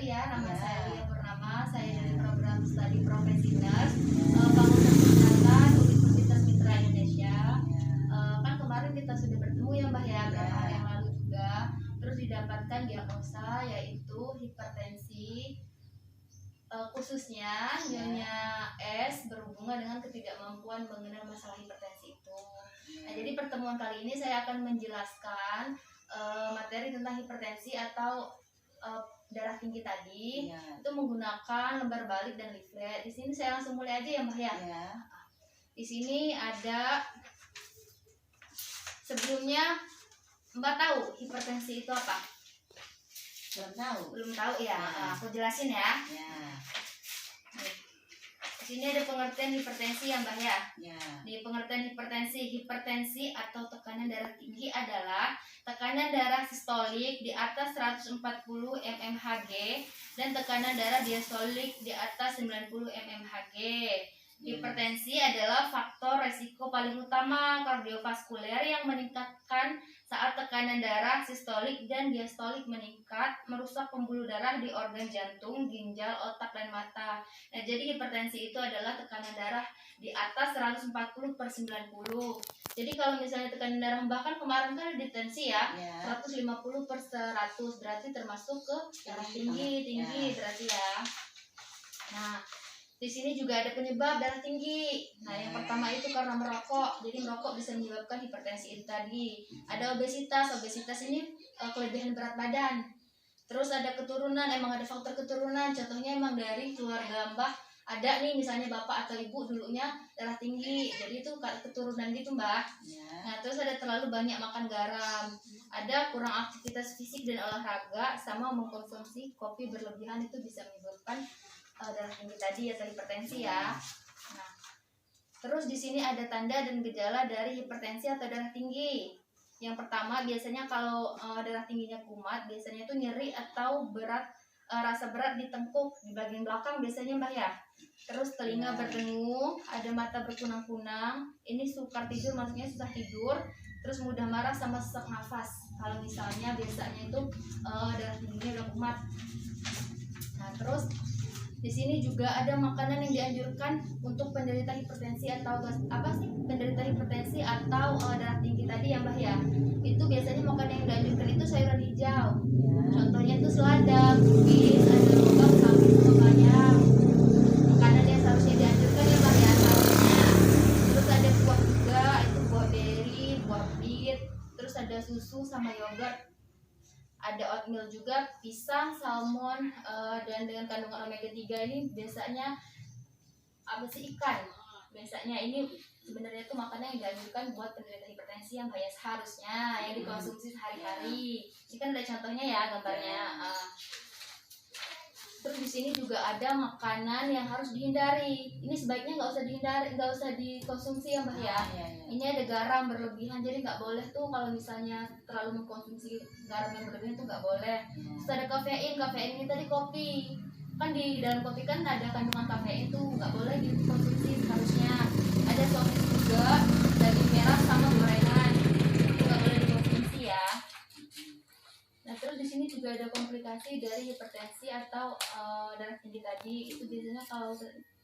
kembali ya. Nama Ya. saya Lia Purnama, saya dari program studi Profesi Nurse, Fakultas Kesehatan Universitas Mitra Indonesia. Kan kemarin kita sudah bertemu ya Mbak ya, beberapa hari yang lalu juga. Terus didapatkan diagnosa yaitu hipertensi, khususnya nyonya S berhubungan dengan ketidakmampuan mengenal masalah hipertensi itu. Nah, jadi pertemuan kali ini saya akan menjelaskan materi tentang hipertensi atau darah tinggi tadi itu menggunakan lembar balik dan leaflet. Di sini saya langsung mulai aja ya Mbak ya. Di sini ada, sebelumnya Mbak tahu hipertensi itu apa? Belum tahu ya. Aku jelasin ya. Di sini ada pengertian hipertensi ya Mbak ya. Di pengertian hipertensi atau tekanan darah tinggi adalah tekanan darah sistolik di atas 140 mmHg dan tekanan darah diastolik di atas 90 mmHg. Hipertensi adalah faktor resiko paling utama kardiovaskuler yang meningkatkan saat tekanan darah sistolik dan diastolik meningkat, merusak pembuluh darah di organ jantung, ginjal, otak, dan mata. Nah, jadi hipertensi itu adalah tekanan darah di atas 140/90. Jadi kalau misalnya tekanan darah bahkan kemarin kan ada tensi ya, 150/100, berarti termasuk ke darah tinggi berarti ya. Nah, di sini juga ada penyebab darah tinggi. Nah, yang pertama itu karena merokok. Jadi merokok bisa menyebabkan hipertensi itu tadi. Ada obesitas. Obesitas ini kelebihan berat badan. Terus ada keturunan, emang ada faktor keturunan. Contohnya emang dari keluarga Mbah ada nih, misalnya bapak atau ibu dulunya darah tinggi. Jadi itu keturunan gitu Mbah. Nah, terus ada terlalu banyak makan garam. Ada kurang aktivitas fisik dan olahraga sama mengkonsumsi kopi berlebihan, itu bisa menyebabkan darah tinggi tadi atau hipertensi ya. Nah, terus di sini ada tanda dan gejala dari hipertensi atau darah tinggi. Yang pertama biasanya kalau darah tingginya kumat, biasanya itu nyeri atau berat, rasa berat di tengkuk di bagian belakang biasanya Mbak ya. Terus telinga berdengung, ada mata berkunang-kunang, ini sukar tidur, maksudnya susah tidur. Terus mudah marah sama sesak nafas. Kalau misalnya biasanya itu darah tingginya udah kumat. Nah, terus di sini juga ada makanan yang dianjurkan untuk penderita hipertensi atau penderita hipertensi atau darah tinggi tadi ya Mbak ya. Itu biasanya makanan yang dianjurkan itu sayuran hijau. Contohnya itu selada, kubis, ada lobak, sawi, sama bayam. Makanan yang seharusnya dianjurkan ya Mbak ya seharusnya. Terus ada buah juga, itu buah beri, buah pit. Terus ada susu sama yogurt. Ada oatmeal juga, pisang, salmon, dan dengan kandungan omega 3 ini biasanya ikan. Biasanya ini sebenarnya itu makanan yang dianjurkan buat penderita hipertensi yang kayak seharusnya yang dikonsumsi sehari-hari. Ini kan ada contohnya ya gambarnya. Terus di sini juga ada makanan yang harus dihindari. Ini sebaiknya nggak usah dihindari, nggak usah dikonsumsi ya Mbak ya. Ini ada garam berlebihan, jadi nggak boleh tuh kalau misalnya terlalu mengkonsumsi garam yang berlebihan tuh nggak boleh. Terus ada kafein ini tadi kopi. Kan di dalam kopi kan ada kandungan kafein tuh, nggak boleh dikonsumsi seharusnya. Ada sosis juga, daging merah sama gorengan, itu nggak boleh dikonsumsi ya. Nah, terus di sini juga ada komplikasi dari hipertensi atau darah tinggi tadi. Itu biasanya kalau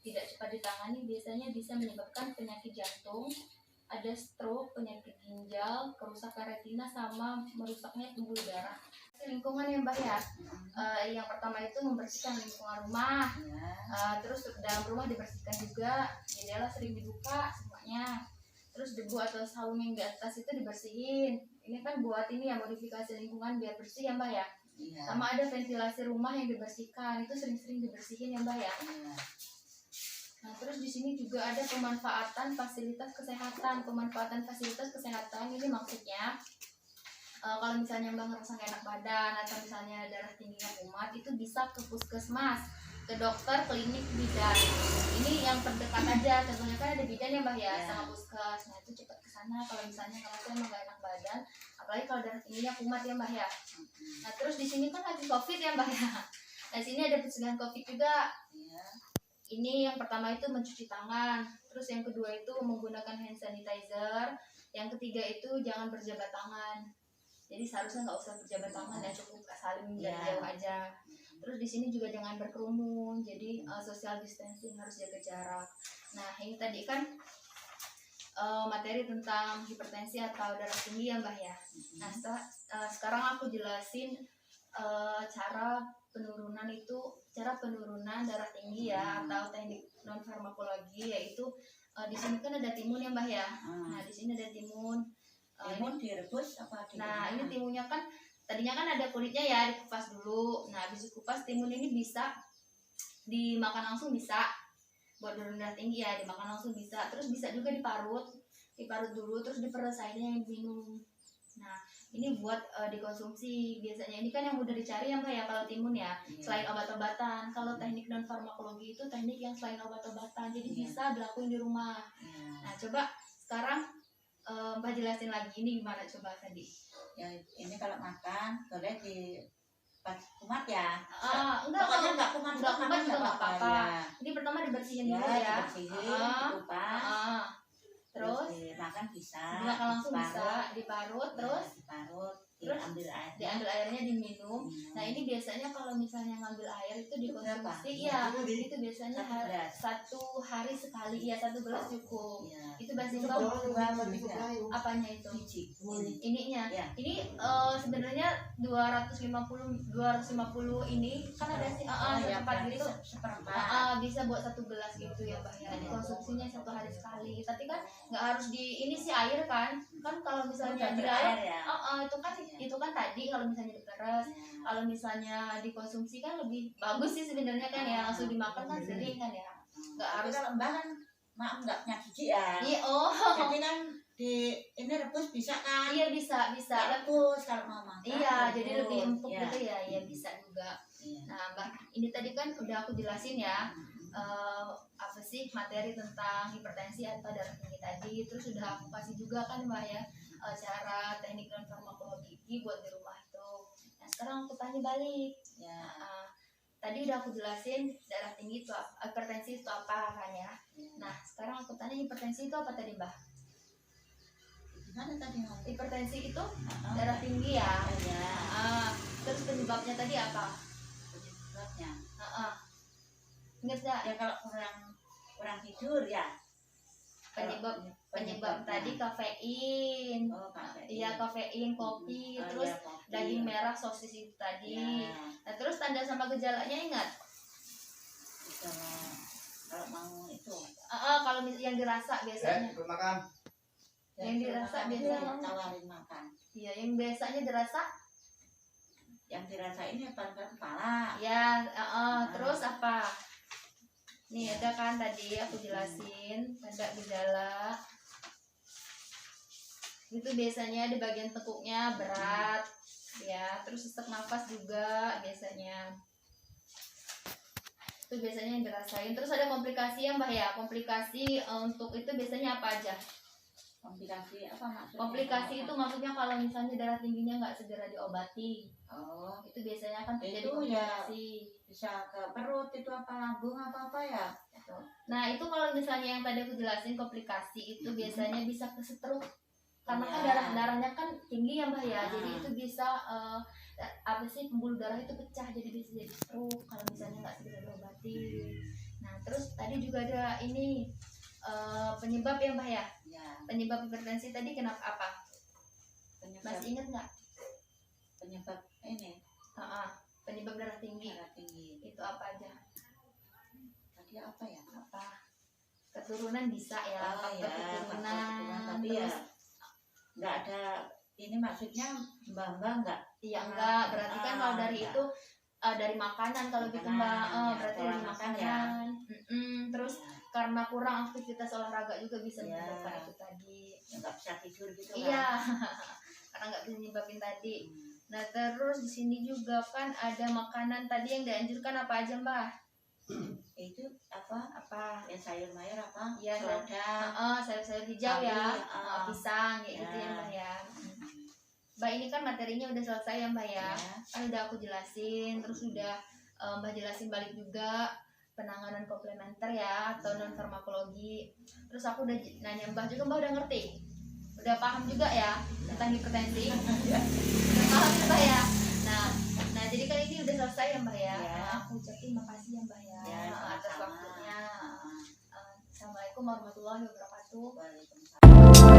tidak cepat ditangani biasanya bisa menyebabkan penyakit jantung, ada stroke, penyakit ginjal, kerusakan retina sama merusaknya pembuluh darah. Lingkungan ya Mbak ya. Yang pertama itu membersihkan lingkungan rumah. Terus dalam rumah dibersihkan juga, jendela sering dibuka semuanya. Terus debu atau saung yang di atas itu dibersihin. Ini kan buat ini ya, modifikasi lingkungan biar bersih ya Mbak ya. Sama ada ventilasi rumah yang dibersihkan, itu sering-sering dibersihin ya Mbak ya. Nah, terus di sini juga ada pemanfaatan fasilitas kesehatan. Pemanfaatan fasilitas kesehatan ini maksudnya kalau misalnya Mbak ngerasa gak enak badan atau misalnya darah tingginya kumat, itu bisa ke puskesmas, ke dokter klinik bidan. Ini yang terdekat aja, contohnya kan ada bidan ya Mbak ya, sama puskes. Nah, itu cepat ke sana kalau misalnya ngerasa emang gak enak badan, apalagi kalau darah tingginya kumat ya Mbak ya. Nah, terus di sini kan lagi Covid ya Mbak ya. Nah, sini ada pencegahan Covid juga. Ini yang pertama itu mencuci tangan, terus yang kedua itu menggunakan hand sanitizer, yang ketiga itu jangan berjabat tangan. Jadi seharusnya nggak usah berjabat tangan ya, cukup saling jauh aja. Terus di sini juga jangan berkerumun, jadi social distancing, harus jaga jarak. Nah ini tadi kan materi tentang hipertensi atau darah tinggi ya Mbah ya. Nah sekarang aku jelasin cara penurunan darah tinggi ya, atau teknik non farmakologi, yaitu di sini kan ada timun ya Mbah ya. Nah di sini ada timun. Timun direbus apa? Nah ini timunnya kan tadinya kan ada kulitnya ya, dikupas dulu. Nah habis dikupas, timun ini bisa dimakan langsung, bisa buat turun darah tinggi ya, dimakan langsung bisa. Terus bisa juga diparut dulu, terus diperes airnya yang diminum. Nah ini buat dikonsumsi biasanya. Ini kan yang mudah dicari ya Mbak ya kalau timun ya, selain obat-obatan. Kalau teknik non farmakologi itu teknik yang selain obat-obatan, jadi bisa dilakuin di rumah. Nah coba sekarang Mbak jelasin lagi ini gimana coba tadi. Ya ini kalau makan boleh di pas kumat ya. Enggak, pokoknya enggak kumat juga nggak apa-apa. Ya. Ini pertama dibersihin dulu ya. Dibersihin, dikupas. Terus dimakan bisa. Dimakan langsung bisa, diparut, terus diambil airnya diminum. Nah ini biasanya kalau misalnya ngambil air itu dikonsumsi ya, itu biasanya satu hari sekali ya, 1 gelas cukup. Itu bahasa apanya itu? Ininya. Ini sebenarnya 250 ini kan ada sih seperempat gitu. Bisa buat 1 gelas gitu ya Mbak ya. Konsumsinya 1 hari sekali. Tapi kan nggak harus di ini sih air kan kalau misalnya di air itu kan tadi kalau misalnya diperes, kalau misalnya dikonsumsi kan lebih bagus sih sebenarnya kan ya, langsung dimakan kan sering kan ya, nggak harus. Kalau Mbak kan maaf nggak punya gigi ya. Iya jadi kan ini rebus bisa kan? Iya bisa rebus kalau mau makan. Iya jadi lebih empuk gitu ya, ya bisa juga. Nah Mbak ini tadi kan udah aku jelasin ya. Apa sih materi tentang hipertensi atau darah tinggi tadi. Terus sudah aku kasih juga kan Mbak ya cara teknik non farmakologi buat di rumah itu. Nah sekarang aku tanya balik ya. Tadi udah aku jelasin darah tinggi itu hipertensi itu apa kan ya. Nah sekarang aku tanya hipertensi itu apa tadi Mbak? Gimana tadi? Hipertensi itu darah tinggi ya. Terus penyebabnya tadi apa? Penyebabnya ingat nggak? Ya kalau kurang tidur ya. Penyebab tadi kafein. Iya kafein, kopi, terus kopi. Daging merah, sosis itu tadi. Nah terus tanda sama gejalanya ingat? Kalau mau itu. Kalau yang dirasa biasanya. Yang dirasa biasanya tawarin makan. Iya yang biasanya dirasa. Yang dirasa ini kepala. Ya, terus apa? Nih ada kan tadi aku jelasin tanda gejala. Itu biasanya di bagian tekuknya berat ya, terus sesak nafas juga biasanya. Itu biasanya yang dirasain. Terus ada komplikasi ya Mbak ya. Komplikasi untuk itu biasanya apa aja? Komplikasi apa maksudnya? Komplikasi itu maksudnya kalau misalnya darah tingginya nggak segera diobati. Itu biasanya kan terjadi komplikasi. Ya, bisa ke perut itu apa lambung apa ya. Nah itu kalau misalnya yang tadi aku jelasin komplikasi itu biasanya bisa ke stroke. Karena kan darahnya kan tinggi ya Mbak ya. Jadi itu bisa apa sih, pembuluh darah itu pecah, jadi bisa jadi stroke kalau misalnya nggak segera diobati. Nah terus tadi juga ada ini penyebab ya Mbak ya. Penyebab hipertensi tadi kenapa apa? Masih ingat nggak? Penyebab ini? Penyebab darah tinggi. Itu apa aja? Tadi apa ya? Keturunan bisa ya. Keturunan. Tapi ya nggak ada ini, maksudnya mbak nggak? Iya enggak. Berarti kan kalau dari itu dari makanan kalau gitu Mbak. Berarti dari makanan. Terus karena kurang aktivitas olahraga juga bisa menyebabkan itu tadi. Nggak bisa tidur gitu kan? Iya. Karena nggak bisa nyebabin tadi. Nah terus di sini juga kan ada makanan tadi yang dianjurkan apa aja Mbak? Itu apa ya, sayur mayur apa ya, sayur-sayur hijau ya, pisang ya gitu ya Mbak ya. Mbak ini kan materinya udah selesai ya Mbak ya. Kan udah aku jelasin, terus udah Mbak jelasin balik juga penanganan komplementer ya atau non farmakologi. Terus aku udah nanya Mbak juga, Mbak udah ngerti? udah paham juga ya tentang hipertensi. Udah paham ya Mbak ya. Nah jadi kali ini udah selesai ya Mbak ya. Ya. Aku ucapin makasih ya Mbak ya, Ya, atas sama-sama. waktunya. Heeh. Assalamualaikum warahmatullahi wabarakatuh. Waalaikumsalam.